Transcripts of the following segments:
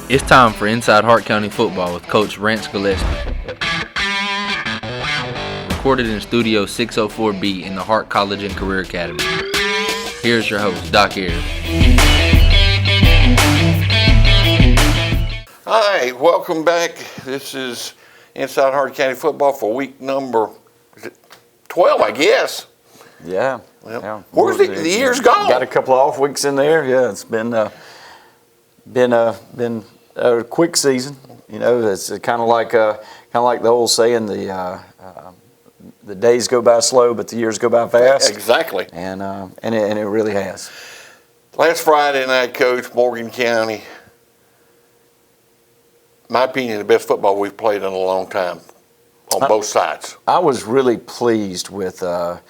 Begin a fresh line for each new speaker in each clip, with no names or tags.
It's time for Inside Hart County Football with Coach Rance Gillespie. Recorded in Studio 604B in the Hart College and Career Academy. Here's your host, Doc Ayers.
Hi, welcome back. This is Inside Hart County Football for week number 12, I guess.
Yeah.
Yeah. Where's the year's gone?
Got a couple of off weeks in there. Yeah, it's been a quick season. You know, it's kind of like the old saying, the days go by slow, but the years go by fast.
Exactly.
And it really has.
Last Friday night, Coach, Morgan County, in my opinion, the best football we've played in a long time on both sides. I
was really pleased with the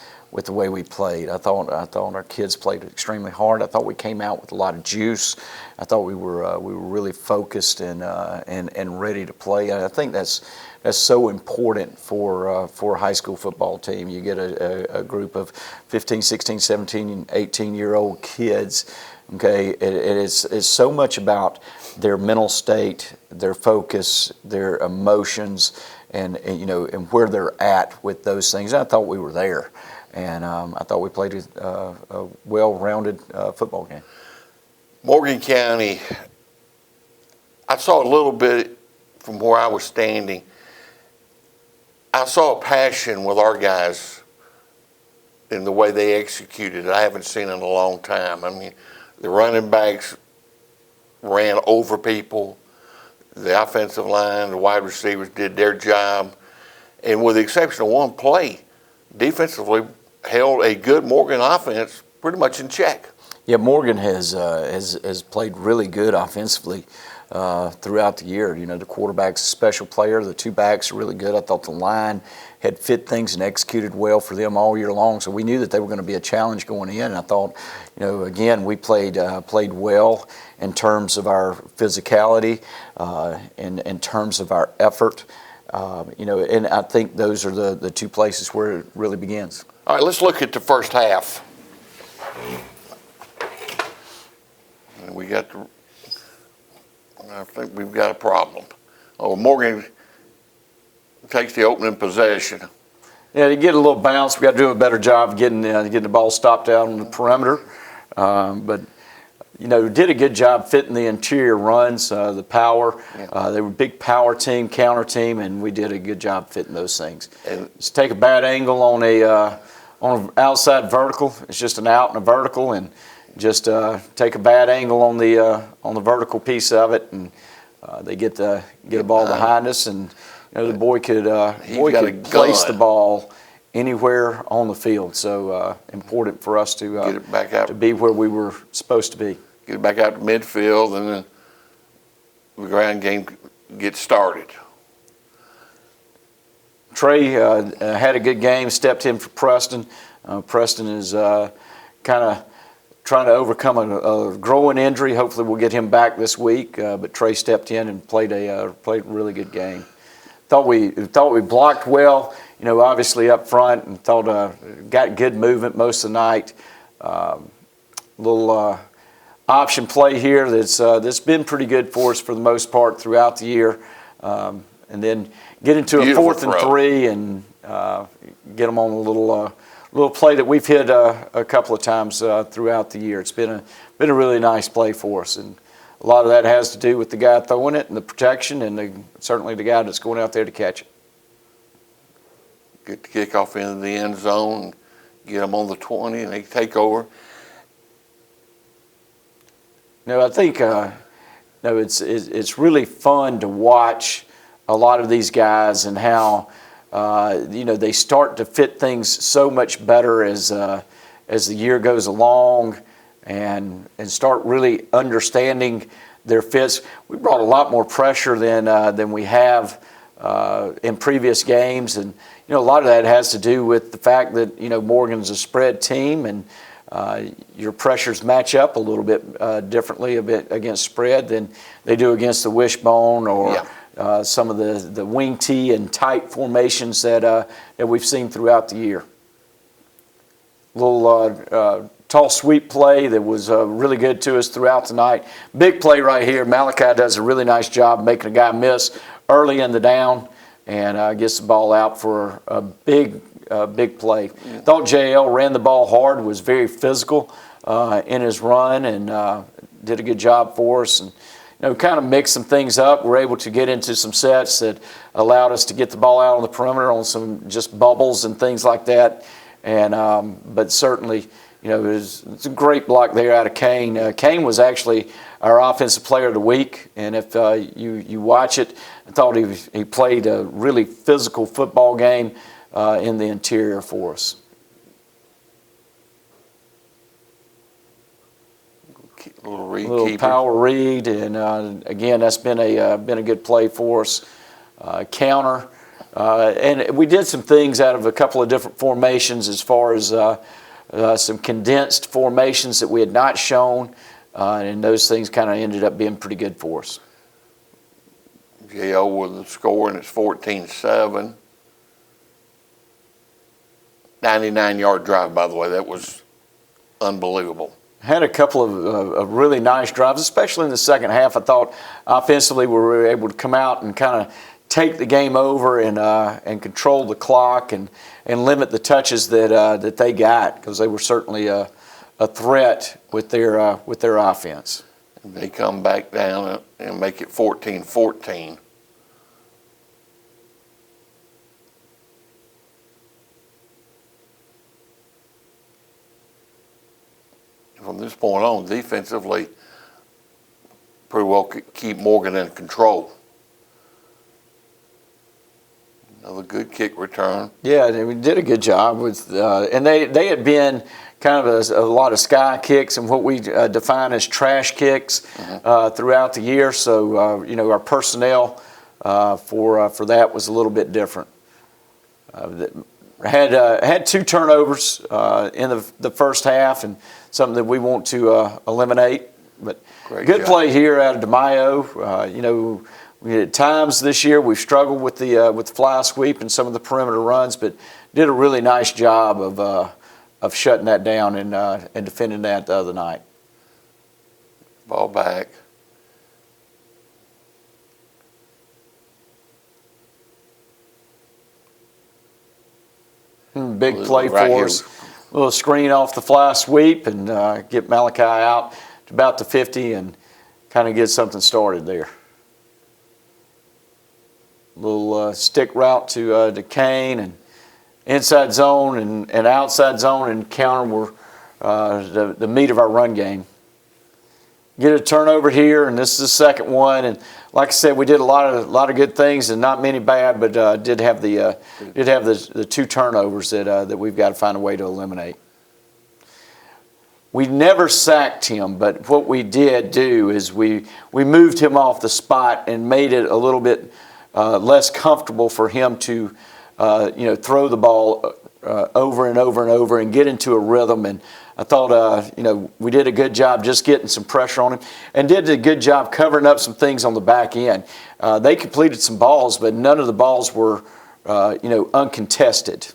way we played. I thought our kids played extremely hard. I thought we came out with a lot of juice. I thought we were really focused and ready to play. And I think that's so important for a high school football team. You get a group of 15, 16, 17, 18-year-old kids. Okay, it is so much about their mental state, their focus, their emotions, and where they're at with those things. And I thought we were there. And I thought we played a well-rounded football game.
Morgan County, I saw a little bit from where I was standing. I saw a passion with our guys in the way they executed. I haven't seen in a long time. I mean, the running backs ran over people. The offensive line, the wide receivers did their job. And with the exception of one play, defensively held a good Morgan offense pretty much in check.
Yeah, Morgan has played really good offensively throughout the year. You know, the quarterback's a special player. The two backs are really good. I thought the line had fit things and executed well for them all year long. So we knew that they were going to be a challenge going in. And I thought, again, we played well in terms of our physicality, in terms of our effort. And I think those are the two places where it really begins.
All right, let's look at the first half. I think we've got a problem. Morgan takes the opening possession.
Yeah, to get a little bounce, we got to do a better job of getting the ball stopped out on the perimeter. But did a good job fitting the interior runs, the power. Yeah. They were a big power team, counter team, and we did a good job fitting those things. And just take a bad angle on an outside vertical. It's just an out and a vertical, and just take a bad angle on the vertical piece of it, and they get a ball behind us, and the boy could place the ball anywhere on the field. So important for us to
get it back out,
to be where we were supposed to be.
Get it back out to midfield, and then the ground game gets started.
Trey had a good game, stepped in for Preston. Preston is kind of trying to overcome a growing injury. Hopefully we'll get him back this week. But Trey stepped in and played a really good game. Thought we blocked well, obviously up front, and thought got good movement most of the night. Little option play here that's been pretty good for us for the most part throughout the year. And then get into a 4th and 3 and get them on a little play that we've hit a couple of times throughout the year. It's been a really nice play for us, and a lot of that has to do with the guy throwing it and the protection, and certainly the guy that's going out there to catch it.
Get the kickoff into the end zone, get them on the 20, and they take over.
I think it's really fun to watch a lot of these guys and how they start to fit things so much better as the year goes along, and start really understanding their fits. We brought a lot more pressure than we have in previous games, and a lot of that has to do with the fact that Morgan's a spread team, and your pressures match up a little bit differently against spread than they do against the wishbone or some of the wing tee and tight formations that we've seen throughout the year. Little tall sweep play that was really good to us throughout the night. Big play right here. Malachi does a really nice job making a guy miss early in the down and gets the ball out for a big play. Thought JL ran the ball hard, was very physical in his run, and did a good job for us. And kind of mixed some things up. We're able to get into some sets that allowed us to get the ball out on the perimeter on some just bubbles and things like that. And but certainly, it's a great block there out of Kane. Kane was actually our offensive player of the week, and if you watch it, I thought he played a really physical football game in the interior for us. Little power read, and again, that's been a good play for us. Counter, and we did some things out of a couple of different formations as far as some condensed formations that we had not shown, and those things kind of ended up being pretty good for us.
JO with the score, and it's 14-7. 99-yard drive, by the way. That was unbelievable.
Had a couple of really nice drives, especially in the second half. I thought offensively we were able to come out and kind of take the game over and control the clock and limit the touches that they got, because they were certainly a threat with their offense.
They come back down and make it 14-14. From this point on, defensively, pretty well could keep Morgan in control. Another good kick return.
Yeah, we did a good job with, and they had been kind of a lot of sky kicks and what we define as trash kicks throughout the year. So our personnel for that was a little bit different. Had 2 turnovers in the first half, and something that we want to eliminate. But good play here out of DeMaio. At times this year we've struggled with the fly sweep and some of the perimeter runs, but did a really nice job of shutting that down and defending that the other night.
Ball back.
Big play for us. A little screen off the fly sweep and get Malachi out to about the 50 and kind of get something started there. A little stick route to Kane, and inside zone and outside zone and counter were the meat of our run game. Get a turnover here, and this is the second one. And like I said, we did a lot of good things and not many bad, but did have the 2 turnovers that we've got to find a way to eliminate. We never sacked him, but what we did do is we moved him off the spot and made it a little bit less comfortable for him to throw the ball over and over and over and get into a rhythm. And I thought, we did a good job just getting some pressure on him and did a good job covering up some things on the back end. They completed some balls, but none of the balls were, uncontested.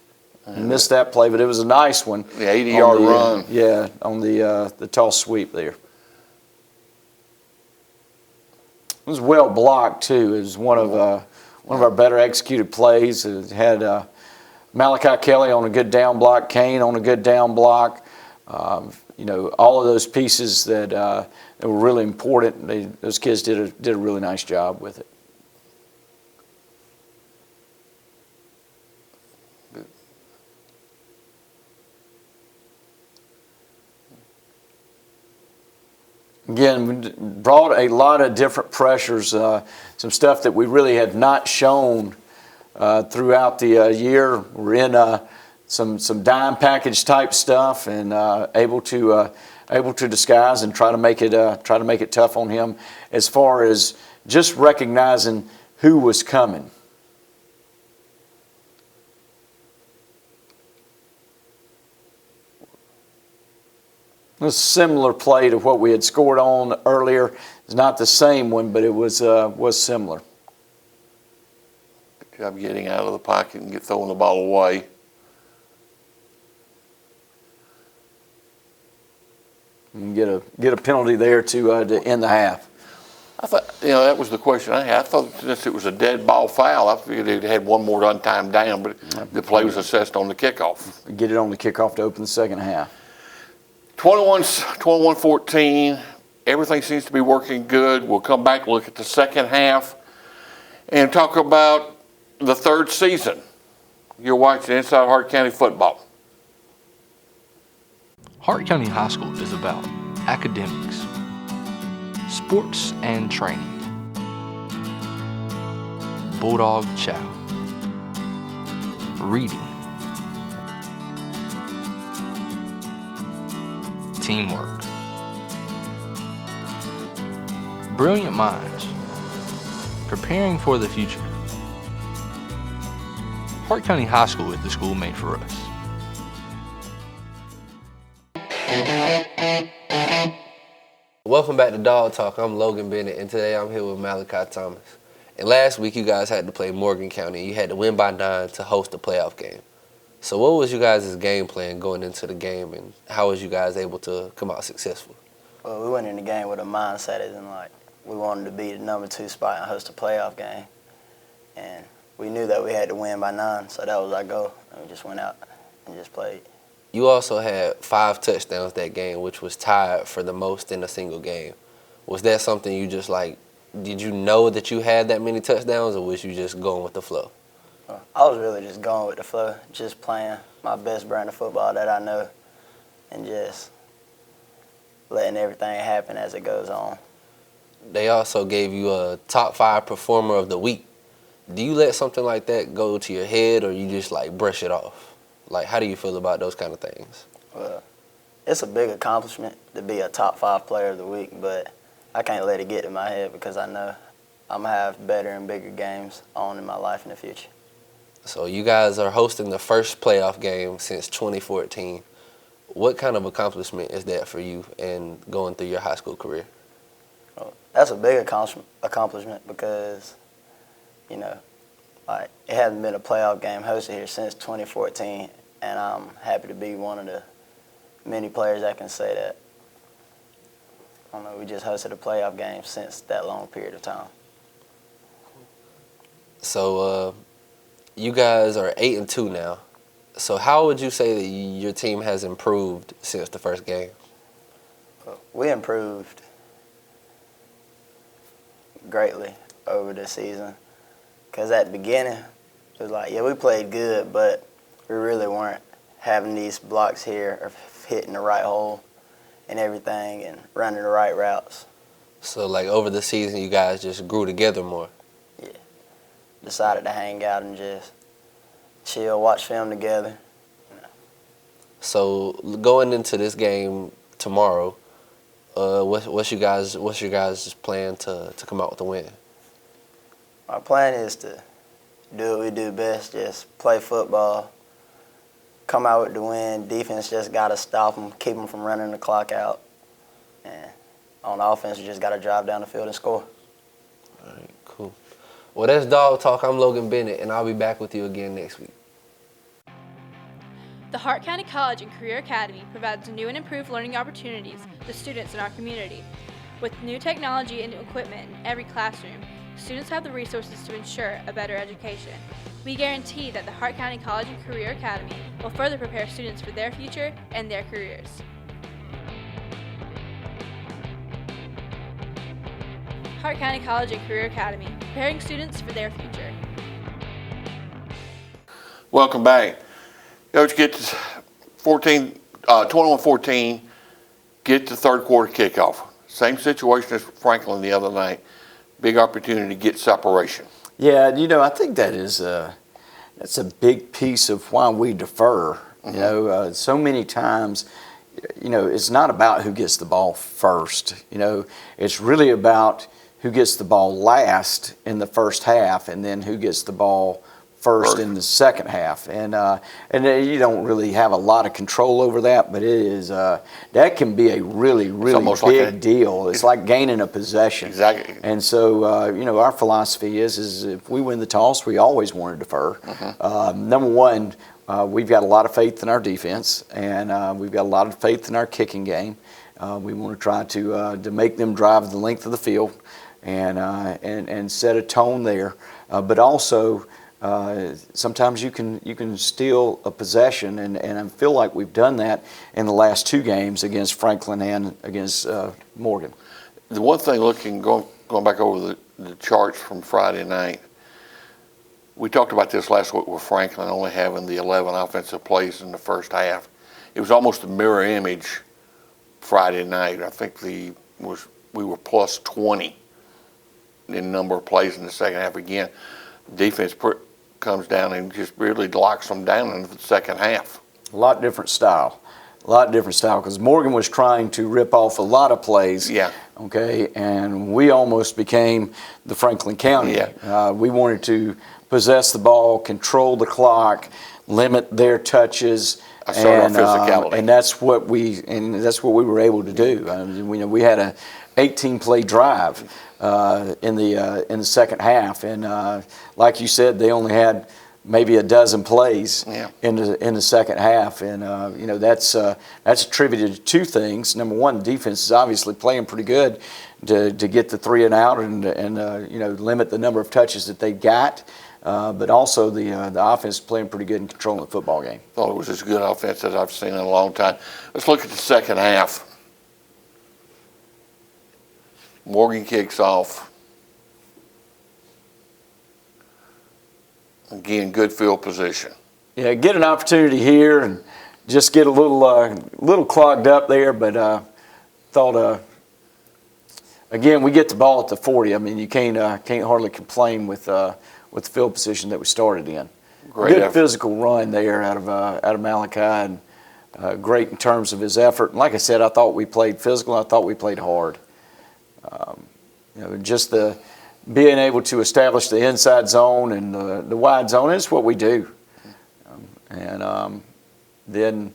Missed that play, but it was a nice one.
The 80-yard run.
Yeah, on the tall sweep there. It was well blocked, too. It was one of our better executed plays. It had Malachi Kelly on a good down block, Kane on a good down block. All of those pieces that were really important. Those kids did a really nice job with it. Again, we brought a lot of different pressures, some stuff that we really had not shown throughout the year. We're in some dime package type stuff and able to disguise and try to make it tough on him as far as just recognizing who was coming. A similar play to what we had scored on earlier. It's not the same one, but it was similar.
Good job getting out of the pocket and throwing the ball away.
and get a penalty there to end the half.
I thought, that was the question I had. I thought since it was a dead ball foul, I figured it had one more untimed down, but the play was assessed on the kickoff.
Get it on the kickoff to open the second half.
21-14. Everything seems to be working good. We'll come back, look at the second half, and talk about the third season. You're watching Inside Hart County Football.
Hart County High School is about academics, sports and training, Bulldog chow, reading, teamwork, brilliant minds, preparing for the future. Hart County High School is the school made for us.
Welcome back to Dog Talk. I'm Logan Bennett, and today I'm here with Malachi Thomas. And last week you guys had to play Morgan County. You had to win by 9 to host a playoff game. So what was you guys' game plan going into the game, and how was you guys able to come out successful?
Well, we went in the game with a mindset as in we wanted to be the number 2 spot and host a playoff game. And we knew that we had to win by 9, so that was our goal. And we just went out and just played.
You also had 5 touchdowns that game, which was tied for the most in a single game. Was that something you just did you know that you had that many touchdowns, or was you just going with the flow?
I was really just going with the flow, just playing my best brand of football that I know and just letting everything happen as it goes on.
They also gave you a top 5 performer of the week. Do you let something like that go to your head, or you just brush it off? How do you feel about those kind of things?
Well, it's a big accomplishment to be a top 5 player of the week, but I can't let it get to my head because I know I'm going to have better and bigger games on in my life in the future.
So you guys are hosting the first playoff game since 2014. What kind of accomplishment is that for you and going through your high school career?
Well, that's a big accomplishment because, it hasn't been a playoff game hosted here since 2014, and I'm happy to be one of the many players that can say that. I don't know, we just hosted a playoff game since that long period of time.
So you guys are 8-2 now. So how would you say that your team has improved since the first game?
We improved greatly over the season because at the beginning, it was we played good, but we really weren't having these blocks here or hitting the right hole and everything and running the right routes.
So over the season, you guys just grew together more?
Yeah. Decided to hang out and just chill, watch film together.
So going into this game tomorrow, what's your guys' plan to come out with a win?
Our plan is to do what we do best, just play football, come out with the win. Defense just got to stop them, keep them from running the clock out. And on offense, we just got to drive down the field and score.
All right, cool. Well, that's Dog Talk. I'm Logan Bennett, and I'll be back with you again next week.
The Hart County College and Career Academy provides new and improved learning opportunities to students in our community. With new technology and equipment in every classroom, students have the resources to ensure a better education. We guarantee that the Hart County College and Career Academy will further prepare students for their future and their careers. Hart County College and Career Academy, preparing students for their future.
Welcome back. Coach gets 21-14, get the third quarter kickoff. Same situation as Franklin the other night. Big opportunity to get separation.
Yeah, I think that's a big piece of why we defer.
Mm-hmm.
So many times, it's not about who gets the ball first. It's really about who gets the ball last in the first half, and then who gets the ball first in the second half, and you don't really have a lot of control over that, but it is that can be a really big deal. It's like gaining a possession.
Exactly.
And so our philosophy is if we win the toss, we always want to defer. Number one, we've got a lot of faith in our defense, and we've got a lot of faith in our kicking game. We want to try to make them drive the length of the field and set a tone there. But also, sometimes you can steal a possession, and I feel like we've done that in the last two games against Franklin and against Morgan.
The one thing going back over the charts from Friday night, we talked about this last week with Franklin only having the 11 offensive plays in the first half. It was almost a mirror image Friday night. I think we were plus 20 in number of plays in the second half. Again, defense comes down and just really locks them down in the second half.
A lot different style. Because Morgan was trying to rip off a lot of plays.
Yeah.
Okay, and we almost became the Franklin County.
Yeah.
We wanted to possess the ball, control the clock, limit their touches.
I saw our physicality.
And that's what we were able to do. We had a 18-play drive in the second half, and like you said, they only had maybe a dozen plays in the second half, and that's attributed to two things. Number one, the defense is obviously playing pretty good to get the 3 and out and limit the number of touches that they got. But also the offense is playing pretty good in controlling the football game.
Thought it was as good offense as I've seen in a long time. Let's look at the second half. Morgan kicks off. Again, good field position.
Yeah, get an opportunity here and just get a little clogged up there, but thought again we get the ball at the 40. I mean, you can't hardly complain with the field position that we started in.
Great
good
effort.
Physical run there out of Malachi, and great in terms of his effort. And like I said, I thought we played physical. I thought we played hard. Just being able to establish the inside zone and the wide zone is what we do. And then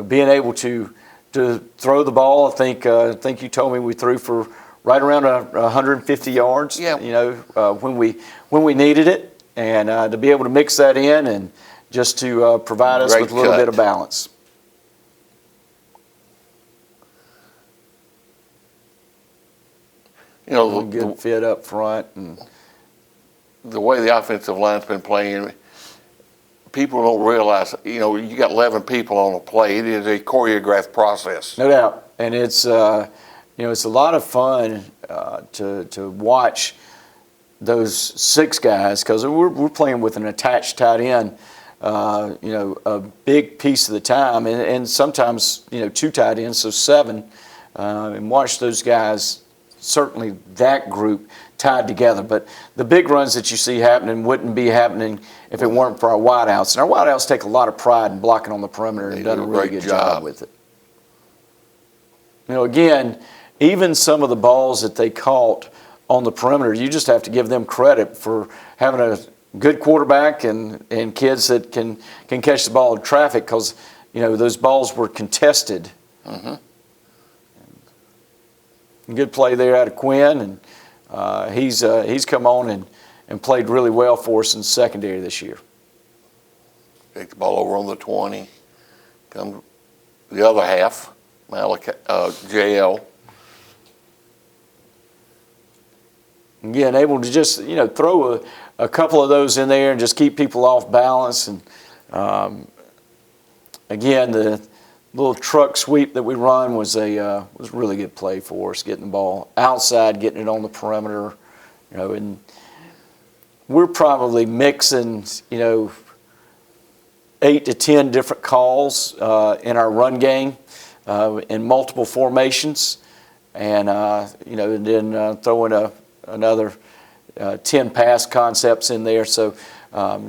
being able to throw the ball, I think you told me we threw for right around 150 yards.
Yeah.
When we needed it, and to be able to mix that in and just to provide us
Great
with a little
cut.
bit of balance. Good fit up front, and
the way the offensive line's been playing, people don't realize, you got 11 people on a play. It is a choreographed process.
no doubt, and it's it's a lot of fun to watch those 6 guys, because we're playing with an attached tight end, a big piece of the time, and sometimes 2 tight ends, so 7, and watch those guys. Certainly that group tied together, but the big runs that you see happening wouldn't be happening if it weren't for our wideouts. And our wideouts take a lot of pride in blocking on the perimeter and done a really good job with it. Again, even some of the balls that they caught on the perimeter, you just have to give them credit for having a good quarterback and kids that can catch the ball in traffic, because those balls were contested.
Mm-hmm.
Good play there out of Quinn, and he's come on and played really well for us in the secondary this year.
Take the ball over on the 20. Come the other half, JL.
Again, able to just throw a couple of those in there and just keep people off balance. And again, the little truck sweep that we run was a really good play for us, getting the ball outside, getting it on the perimeter, and we're probably mixing 8 to 10 different calls in our run game in multiple formations, and and then throwing another 10 pass concepts in there. So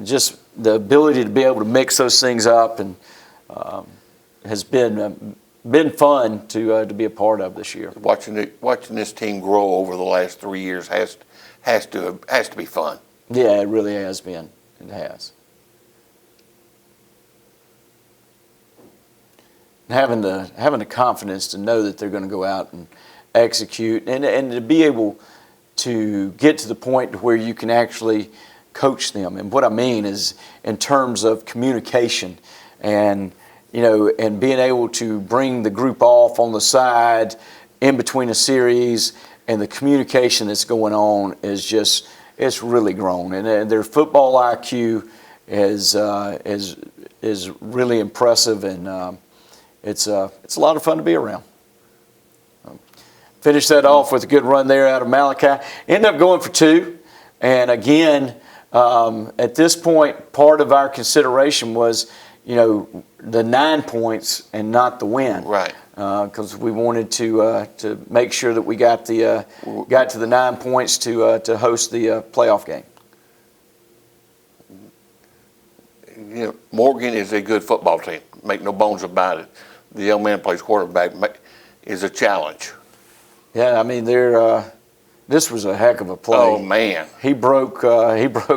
just the ability to be able to mix those things up and has been fun to be a part of this year.
Watching this team grow over the last 3 years has to be fun.
Yeah, it really has been. It has. Having the confidence to know that they're going to go out and execute, and to be able to get to the point where you can actually coach them. And what I mean is in terms of communication and and being able to bring the group off on the side in between a series, and the communication that's going on it's really grown, and their football IQ is really impressive, and it's a lot of fun to be around. Finish that off with a good run there out of Malachi. End up going for 2, and again, at this point, part of our consideration was, the 9 points and not the win,
Right.
Because we wanted to make sure that we got to the 9 points to host the playoff game.
Morgan is a good football team. Make no bones about it. The young man plays quarterback is a challenge.
Yeah, I mean this was a heck of a play.
Oh man,
he broke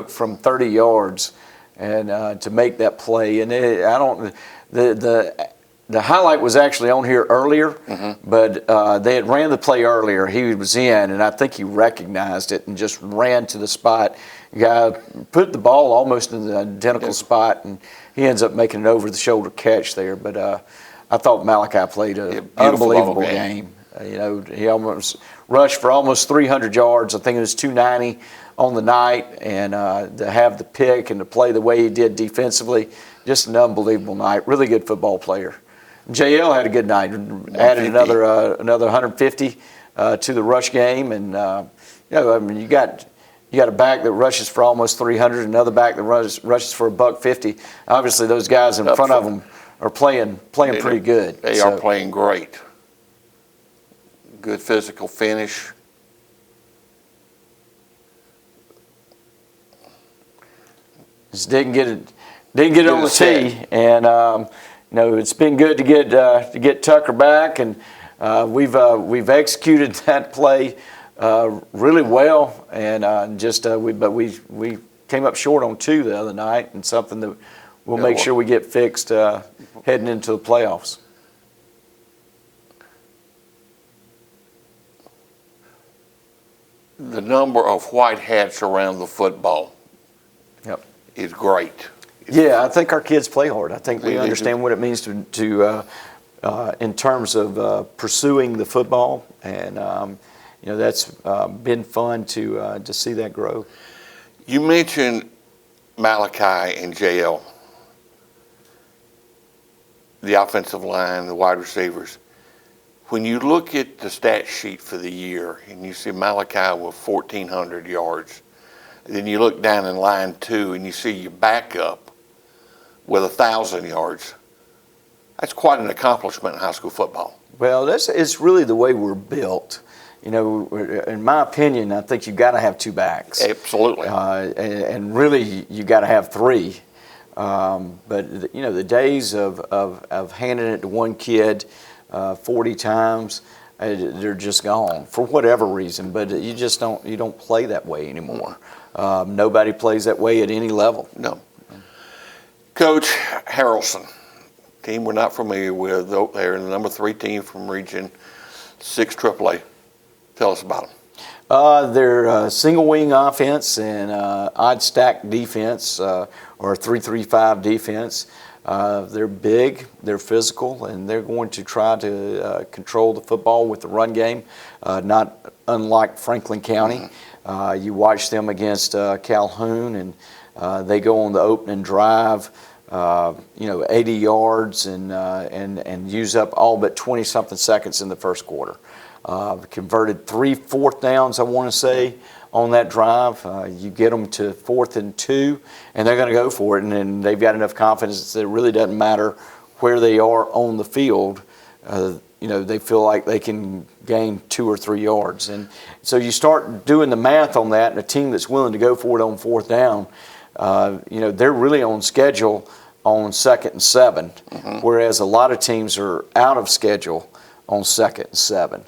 from 30 yards, and to make that play, and the highlight was actually on here earlier, but they had ran the play earlier. He was in, and I think he recognized it and just ran to the spot. The guy put the ball almost in the identical spot, and he ends up making an over-the-shoulder catch there. But I thought Malachi played an unbelievable game. He almost rushed for almost 300 yards. I think it was 290 on the night, and to have the pick and to play the way he did defensively, just an unbelievable night. Really good football player. JL had a good night. Added another 150 to the rush game, and you got a back that rushes for almost 300, another back that rushes for $150. Obviously, those guys in front of them are playing pretty good.
They are playing great. Good physical finish.
Just didn't get it on the tee, and it's been good to get Tucker back, and we've executed that play really well, and we came up short on 2 the other night, and something that we'll make sure we get fixed heading into the playoffs.
The number of white hats around the football is great.
Yeah, I think our kids play hard. I think we understand what it means to in terms of pursuing the football, and that's been fun to see that grow.
You mentioned Malachi and JL, the offensive line, the wide receivers. When you look at the stat sheet for the year and you see Malachi with 1,400 yards, then you look down in line 2 and you see your backup with 1,000 yards, that's quite an accomplishment in high school football.
Well, it's really the way we're built. In my opinion, I think you've got to have 2 backs.
Absolutely.
And really, you got to have 3. But the days of handing it to one kid 40 times, they're just gone for whatever reason. But you don't play that way anymore. Nobody plays that way at any level.
No. Coach Haralson, team we're not familiar with. They're the number 3 team from Region 6 AAA. Tell us about them.
They're single wing offense and odd stack defense, or 3-3-5 defense. They're big, they're physical, and they're going to try to control the football with the run game, not unlike Franklin County. You watch them against Calhoun, and they go on the opening drive, 80 yards and use up all but 20-something seconds in the first quarter. Converted 3 4th downs, I want to say, on that drive. You get them to 4th and 2, and they're going to go for it, and then they've got enough confidence that it really doesn't matter where they are on the field. They feel like they can gain 2 or 3 yards. And so you start doing the math on that, and a team that's willing to go for it on 4th down, they're really on schedule on 2nd and 7, whereas a lot of teams are out of schedule on 2nd and 7.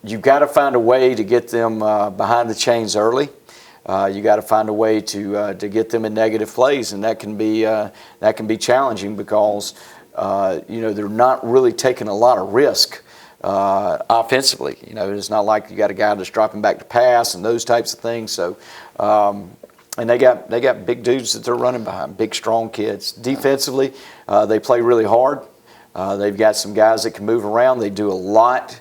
You've got to find a way to get them behind the chains early. You got to find a way to get them in negative plays, and that can be challenging because they're not really taking a lot of risk offensively. It's not like you got a guy that's dropping back to pass and those types of things. So And they got big dudes that they're running behind, big, strong kids. Defensively, they play really hard. They've got some guys that can move around. They do a lot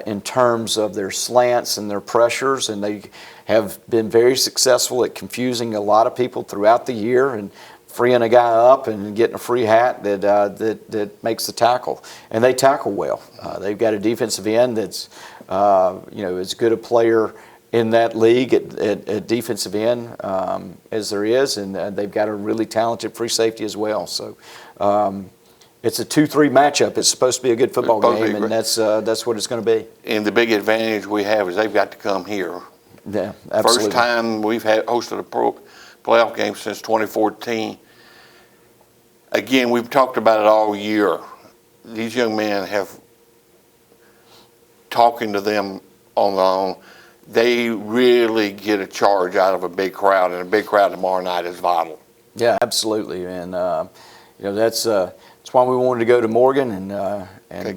in terms of their slants and their pressures, and they have been very successful at confusing a lot of people throughout the year and freeing a guy up and getting a free hat that makes the tackle. And they tackle well. They've got a defensive end that's as good a player in that league at defensive end as there is, and they've got a really talented free safety as well. So it's a 2-3 matchup. It's supposed to be a good football game, and that's what it's going to be.
And the big advantage we have is they've got to come here.
Yeah, absolutely.
First time we've hosted a playoff game since 2014. Again, we've talked about it all year. These young men have, talking to them on their own, they really get a charge out of a big crowd, and a big crowd tomorrow night is vital.
Yeah, absolutely, and that's why we wanted to go to Morgan and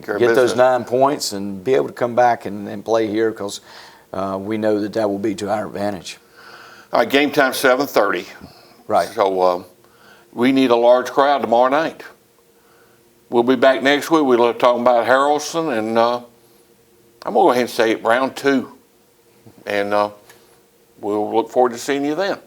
get those 9 points and be able to come back and play here, because we know that will be to our advantage.
All right, game time 7:30.
Right.
So we need a large crowd tomorrow night. We'll be back next week. We'll talk about Haralson, and I'm going to go ahead and say it, round 2. And we'll look forward to seeing you then.